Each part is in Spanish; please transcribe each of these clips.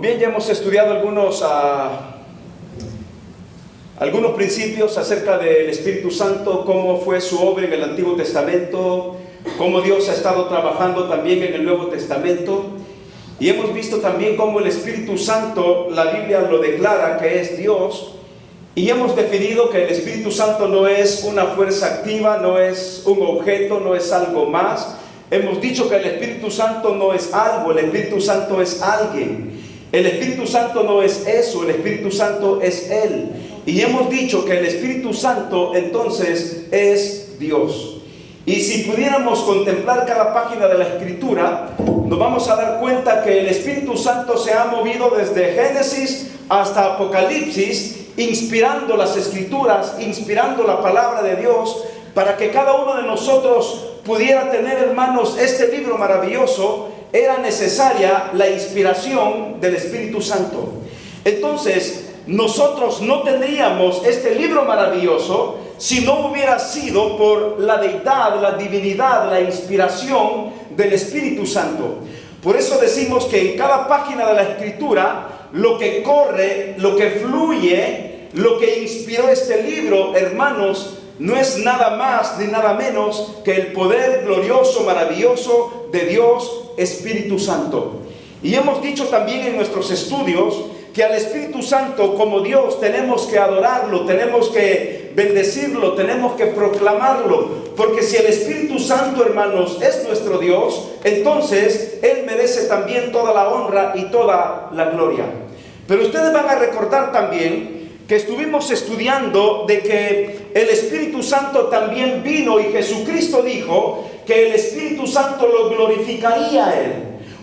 Bien, ya hemos estudiado algunos principios acerca del Espíritu Santo, cómo fue su obra en el Antiguo Testamento, cómo Dios ha estado trabajando también en el Nuevo Testamento. Y hemos visto también cómo el Espíritu Santo, la Biblia lo declara que es Dios. Y hemos definido que el Espíritu Santo no es una fuerza activa, no es un objeto, no es algo más. Hemos dicho que el Espíritu Santo no es algo, el Espíritu Santo es alguien. El Espíritu Santo no es eso, el Espíritu Santo es Él. Y hemos dicho que el Espíritu Santo entonces es Dios. Y si pudiéramos contemplar cada página de la Escritura, nos vamos a dar cuenta que el Espíritu Santo se ha movido desde Génesis hasta Apocalipsis, inspirando las Escrituras, inspirando la palabra de Dios, para que cada uno de nosotros pudiera tener, hermanos, este libro maravilloso. Era necesaria la inspiración del Espíritu Santo. Entonces, nosotros no tendríamos este libro maravilloso si no hubiera sido por la deidad, la divinidad, la inspiración del Espíritu Santo. Por eso decimos que en cada página de la Escritura, lo que corre, lo que fluye, lo que inspiró este libro, hermanos, no es nada más ni nada menos que el poder glorioso, maravilloso de Dios Espíritu Santo. Y hemos dicho también en nuestros estudios que al Espíritu Santo como Dios tenemos que adorarlo, tenemos que bendecirlo, tenemos que proclamarlo, porque si el Espíritu Santo, hermanos, es nuestro Dios, entonces Él merece también toda la honra y toda la gloria. Pero ustedes van a recordar también que estuvimos estudiando de que el Espíritu Santo también vino y Jesucristo dijo que el Espíritu Santo lo glorificaría a Él.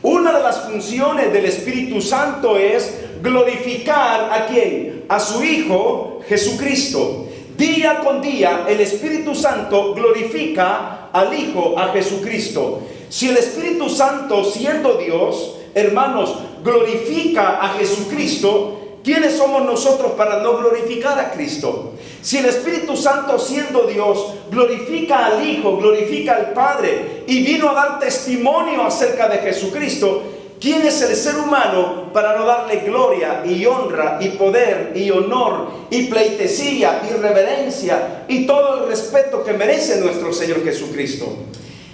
Una de las funciones del Espíritu Santo es glorificar ¿a quién? A su Hijo Jesucristo. Día con día el Espíritu Santo glorifica al Hijo, a Jesucristo. Si el Espíritu Santo, siendo Dios, hermanos, glorifica a Jesucristo, ¿quiénes somos nosotros para no glorificar a Cristo? Si el Espíritu Santo, siendo Dios, glorifica al Hijo, glorifica al Padre y vino a dar testimonio acerca de Jesucristo, ¿quién es el ser humano para no darle gloria y honra y poder y honor y pleitesía y reverencia y todo el respeto que merece nuestro Señor Jesucristo?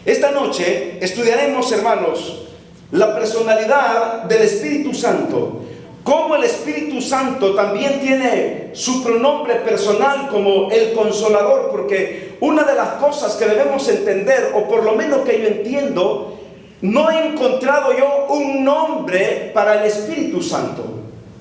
Esta noche estudiaremos, hermanos, la personalidad del Espíritu Santo. Cómo el Espíritu Santo también tiene su pronombre personal como el Consolador, porque una de las cosas que debemos entender, o por lo menos que yo entiendo, no he encontrado yo un nombre para el Espíritu Santo.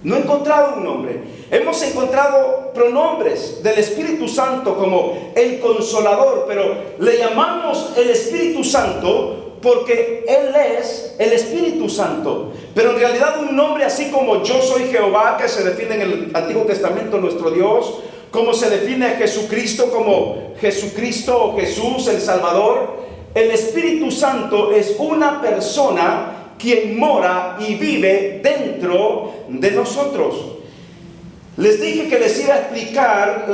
No he encontrado un nombre. Hemos encontrado pronombres del Espíritu Santo como el Consolador, pero le llamamos el Espíritu Santo porque Él es el Espíritu Santo. Pero en realidad un nombre así como yo soy Jehová, que se define en el Antiguo Testamento nuestro Dios, como se define a Jesucristo como Jesucristo o Jesús el Salvador, el Espíritu Santo es una persona quien mora y vive dentro de nosotros. Les dije que les iba a explicar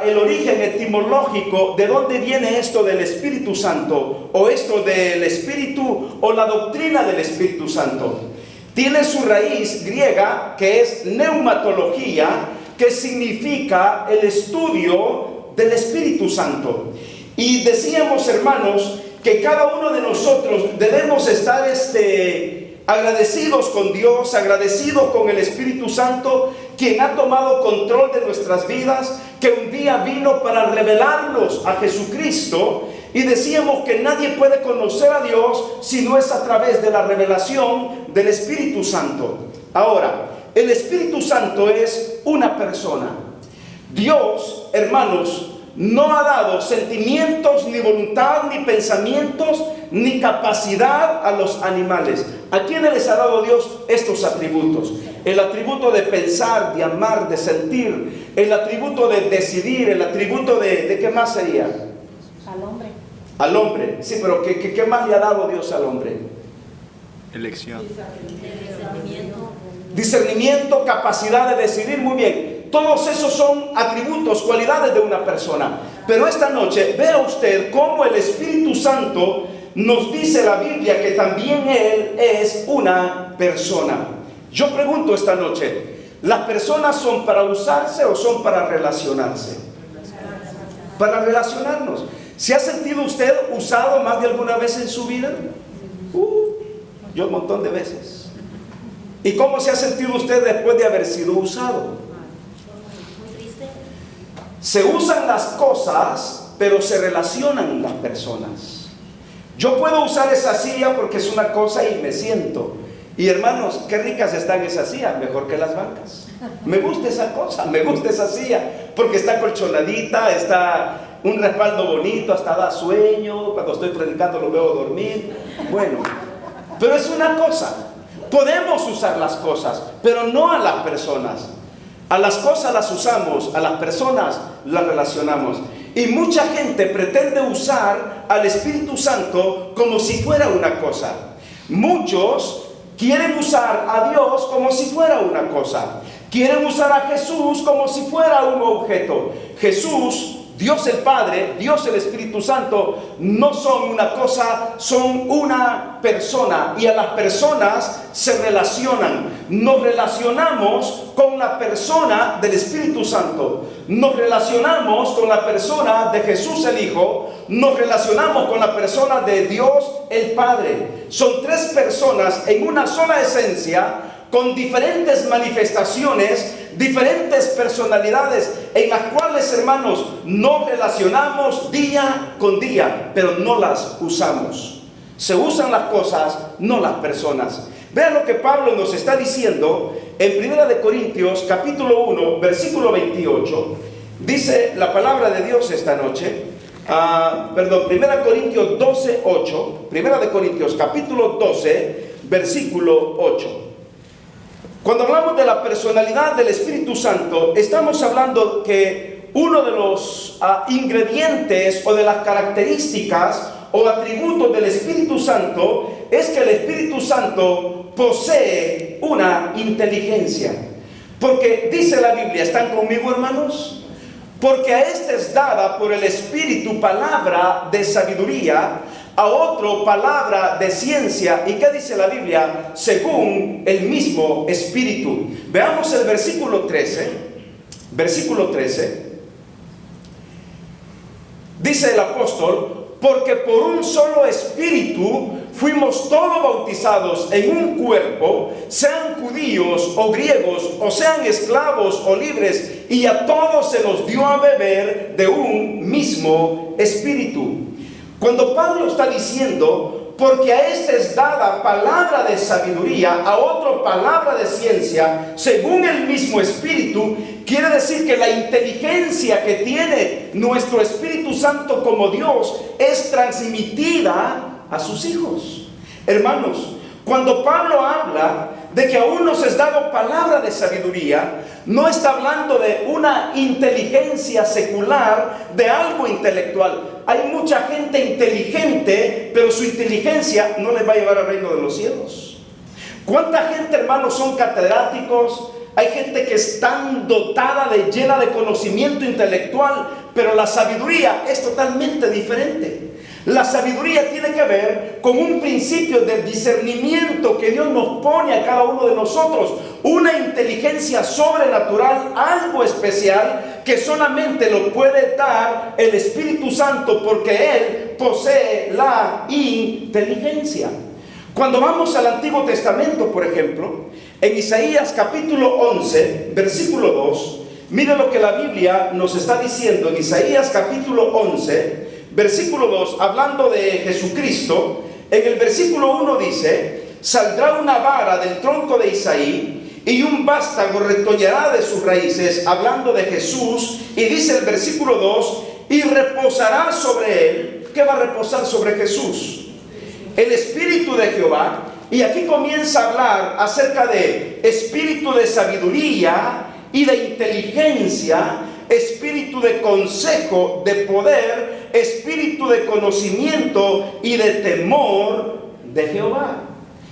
el origen etimológico de dónde viene esto del Espíritu Santo, o esto del Espíritu, o la doctrina del Espíritu Santo. Tiene su raíz griega, que es neumatología, que significa el estudio del Espíritu Santo. Y decíamos, hermanos, que cada uno de nosotros debemos estar agradecidos con Dios, agradecidos con el Espíritu Santo, quien ha tomado control de nuestras vidas, que un día vino para revelarnos a Jesucristo. Y decíamos que nadie puede conocer a Dios si no es a través de la revelación del Espíritu Santo. Ahora, el Espíritu Santo es una persona. Dios, hermanos, no ha dado sentimientos, ni voluntad, ni pensamientos, ni capacidad a los animales. ¿A quiénes les ha dado Dios estos atributos? El atributo de pensar, de amar, de sentir, el atributo de decidir, el atributo ¿de qué más sería? Al hombre. Al hombre, sí, pero ¿qué más le ha dado Dios al hombre? Elección. Discernimiento, capacidad de decidir, muy bien. Todos esos son atributos, cualidades de una persona. Pero esta noche, vea usted cómo el Espíritu Santo nos dice la Biblia que también Él es una persona. Yo pregunto esta noche, ¿las personas son para usarse o son para relacionarse? Para relacionarnos. ¿Se ha sentido usted usado más de alguna vez en su vida? Yo un montón de veces. ¿Y cómo se ha sentido usted después de haber sido usado? Se usan las cosas, pero se relacionan las personas. Yo puedo usar esa silla porque es una cosa y me siento. Y hermanos, qué ricas están esas sillas, mejor que las bancas. Me gusta esa cosa, me gusta esa silla, porque está colchonadita, está un respaldo bonito, hasta da sueño, cuando estoy predicando lo veo dormir. Bueno, pero es una cosa. Podemos usar las cosas, pero no a las personas. A las cosas las usamos, a las personas las relacionamos. Y mucha gente pretende usar al Espíritu Santo como si fuera una cosa. Muchos quieren usar a Dios como si fuera una cosa. Quieren usar a Jesús como si fuera un objeto. Jesús, Dios el Padre, Dios el Espíritu Santo, no son una cosa, son una persona. Y a las personas se relacionan. Nos relacionamos con la persona del Espíritu Santo. Nos relacionamos con la persona de Jesús el Hijo. Nos relacionamos con la persona de Dios el Padre. Son tres personas en una sola esencia, con diferentes manifestaciones, diferentes personalidades, en las cuales, hermanos, nos relacionamos día con día, pero no las usamos. Se usan las cosas, no las personas. Vean lo que Pablo nos está diciendo en 1 Corintios capítulo 1, versículo 28. Dice la palabra de Dios esta noche, 1 Corintios 12, 8, 1 Corintios capítulo 12, versículo 8. Cuando hablamos de la personalidad del Espíritu Santo, estamos hablando que uno de los ingredientes o de las características o atributos del Espíritu Santo es que el Espíritu Santo posee una inteligencia. Porque dice la Biblia, ¿están conmigo, hermanos? Porque a este es dada por el Espíritu palabra de sabiduría, a otro palabra de ciencia. ¿Y qué dice la Biblia? Según el mismo Espíritu. Veamos el versículo 13. Versículo 13. Dice el apóstol: porque por un solo Espíritu fuimos todos bautizados en un cuerpo, sean judíos o griegos, o sean esclavos o libres, y a todos se nos dio a beber de un mismo Espíritu. Cuando Pablo está diciendo, porque a este es dada palabra de sabiduría, a otro palabra de ciencia, según el mismo Espíritu, quiere decir que la inteligencia que tiene nuestro Espíritu Santo como Dios es transmitida a sus hijos. Hermanos, cuando Pablo habla de que a unos es dado palabra de sabiduría, no está hablando de una inteligencia secular, de algo intelectual. Hay mucha gente inteligente, pero su inteligencia no les va a llevar al reino de los cielos. ¿Cuánta gente, hermanos, son catedráticos? Hay gente que es tan dotada, llena de conocimiento intelectual, pero la sabiduría es totalmente diferente. La sabiduría tiene que ver con un principio de discernimiento que Dios nos pone a cada uno de nosotros. Una inteligencia sobrenatural, algo especial que solamente lo puede dar el Espíritu Santo, porque Él posee la inteligencia. Cuando vamos al Antiguo Testamento, por ejemplo, en Isaías capítulo 11, versículo 2, mire lo que la Biblia nos está diciendo en Isaías capítulo 11, versículo 2, hablando de Jesucristo. En el versículo 1 dice: saldrá una vara del tronco de Isaí, y un vástago retoñará de sus raíces, hablando de Jesús. Y dice el versículo 2, y reposará sobre él. ¿Qué va a reposar sobre Jesús? El Espíritu de Jehová. Y aquí comienza a hablar acerca de espíritu de sabiduría y de inteligencia, espíritu de consejo, de poder, espíritu de conocimiento y de temor de Jehová.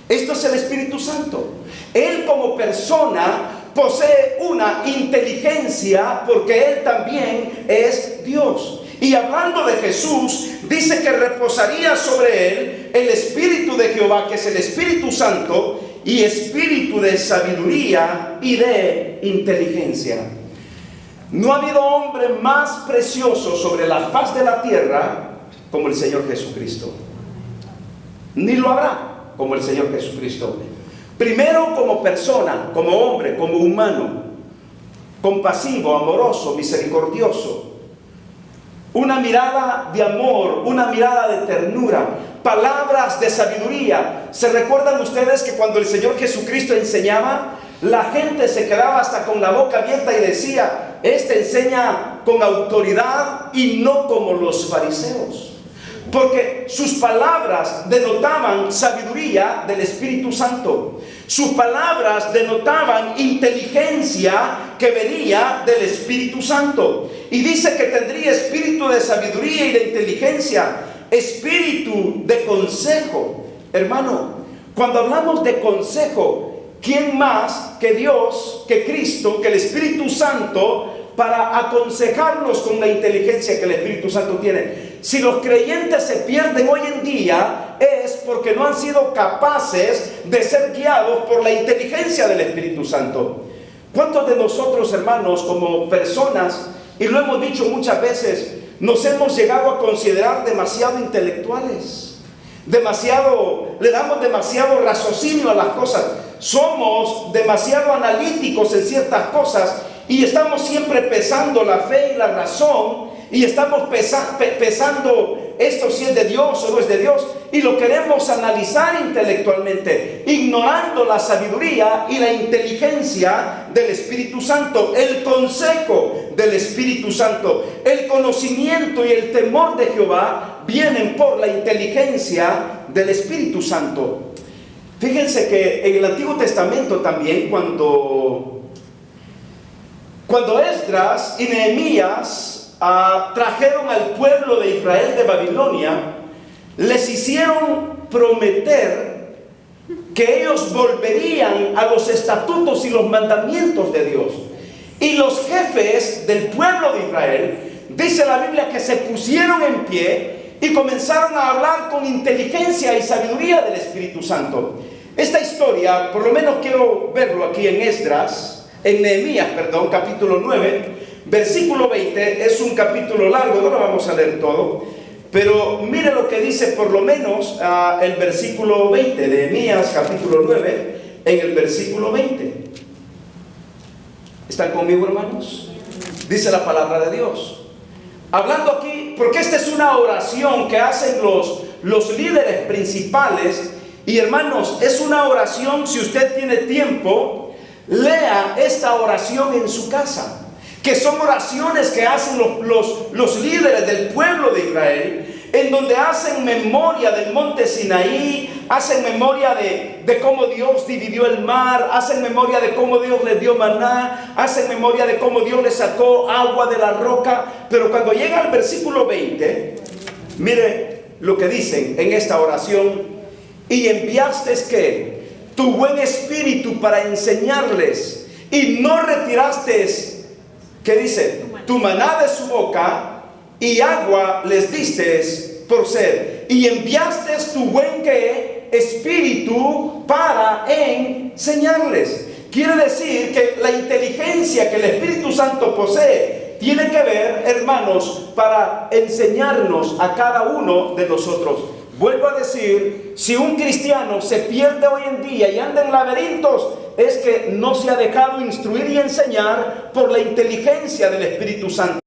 Esto es el Espíritu Santo. Él como persona posee una inteligencia, porque Él también es Dios. Y hablando de Jesús, dice que reposaría sobre Él el Espíritu de Jehová, que es el Espíritu Santo. y espíritu de sabiduría y de inteligencia. No ha habido hombre más precioso sobre la faz de la tierra como el Señor Jesucristo. Ni lo habrá como el Señor Jesucristo. Primero como persona, como hombre, como humano, compasivo, amoroso, misericordioso. Una mirada de amor, una mirada de ternura, palabras de sabiduría. ¿Se recuerdan ustedes que cuando el Señor Jesucristo enseñaba, la gente se quedaba hasta con la boca abierta y decía: este enseña con autoridad y no como los fariseos? Porque sus palabras denotaban sabiduría del Espíritu Santo. Sus palabras denotaban inteligencia que venía del Espíritu Santo. Y dice que tendría espíritu de sabiduría y de inteligencia, espíritu de consejo. Hermano, cuando hablamos de consejo, ¿quién más que Dios, que Cristo, que el Espíritu Santo, para aconsejarnos con la inteligencia que el Espíritu Santo tiene? Si los creyentes se pierden hoy en día, es porque no han sido capaces de ser guiados por la inteligencia del Espíritu Santo. ¿Cuántos de nosotros, hermanos, como personas, y lo hemos dicho muchas veces, nos hemos llegado a considerar demasiado intelectuales? Le damos demasiado raciocinio a las cosas. Somos demasiado analíticos en ciertas cosas y estamos siempre pesando la fe y la razón, y estamos pesando esto si es de Dios o no es de Dios, y lo queremos analizar intelectualmente, ignorando la sabiduría y la inteligencia del Espíritu Santo, el consejo del Espíritu Santo. El conocimiento y el temor de Jehová vienen por la inteligencia del Espíritu Santo. Fíjense que en el Antiguo Testamento también, cuando Esdras y Nehemías trajeron al pueblo de Israel de Babilonia, les hicieron prometer que ellos volverían a los estatutos y los mandamientos de Dios. Y los jefes del pueblo de Israel, dice la Biblia, que se pusieron en pie y comenzaron a hablar con inteligencia y sabiduría del Espíritu Santo. Esta historia, por lo menos quiero verlo aquí en Nehemías, capítulo 9, versículo 20. Es un capítulo largo, no lo vamos a leer todo, pero mire lo que dice por lo menos el versículo 20 de Nehemías capítulo 9, en el versículo 20. ¿Están conmigo, hermanos? Dice la palabra de Dios, hablando aquí, porque esta es una oración que hacen los líderes principales. Y hermanos, es una oración, si usted tiene tiempo, lea esta oración en su casa, que son oraciones que hacen los líderes del pueblo de Israel, en donde hacen memoria del monte Sinaí, hacen memoria de cómo Dios dividió el mar, hacen memoria de cómo Dios les dio maná, hacen memoria de cómo Dios les sacó agua de la roca. Pero cuando llega al versículo 20, mire lo que dicen en esta oración: y enviaste ¿qué? Tu buen espíritu para enseñarles, y no retiraste, ¿qué dice? Tu maná de su boca, y agua les diste por sed. Y enviaste tu buen ¿qué? Espíritu para enseñarles. Quiere decir que la inteligencia que el Espíritu Santo posee tiene que ver, hermanos, para enseñarnos a cada uno de nosotros. Vuelvo a decir, si un cristiano se pierde hoy en día y anda en laberintos, es que no se ha dejado instruir y enseñar por la inteligencia del Espíritu Santo.